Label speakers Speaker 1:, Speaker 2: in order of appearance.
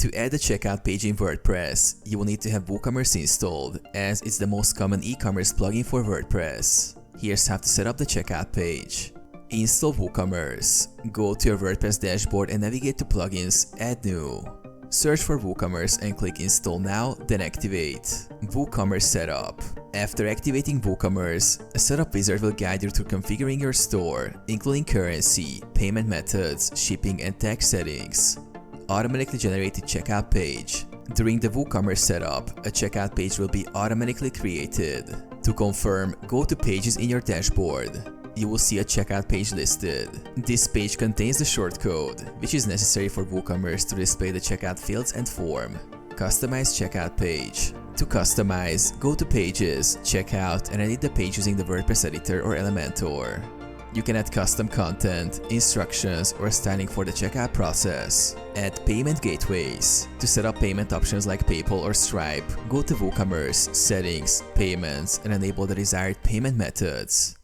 Speaker 1: To add a checkout page in WordPress, you will need to have WooCommerce installed, as it's the most common e-commerce plugin for WordPress. Here's how to set up the checkout page. Install WooCommerce. Go to your WordPress dashboard and navigate to Plugins, Add New. Search for WooCommerce and click Install Now, then Activate. WooCommerce Setup. After activating WooCommerce, a setup wizard will guide you through configuring your store, including currency, payment methods, shipping, and tax settings. Automatically generated checkout page. During the WooCommerce setup, a checkout page will be automatically created. To confirm, go to Pages in your dashboard. You will see a checkout page listed. This page contains the shortcode, which is necessary for WooCommerce to display the checkout fields and form. Customize checkout page. To customize, go to Pages, Checkout, and edit the page using the WordPress editor or Elementor. You can add custom content, instructions, or styling for the checkout process. Add payment gateways. To set up payment options like PayPal or Stripe, go to WooCommerce, Settings, Payments, and enable the desired payment methods.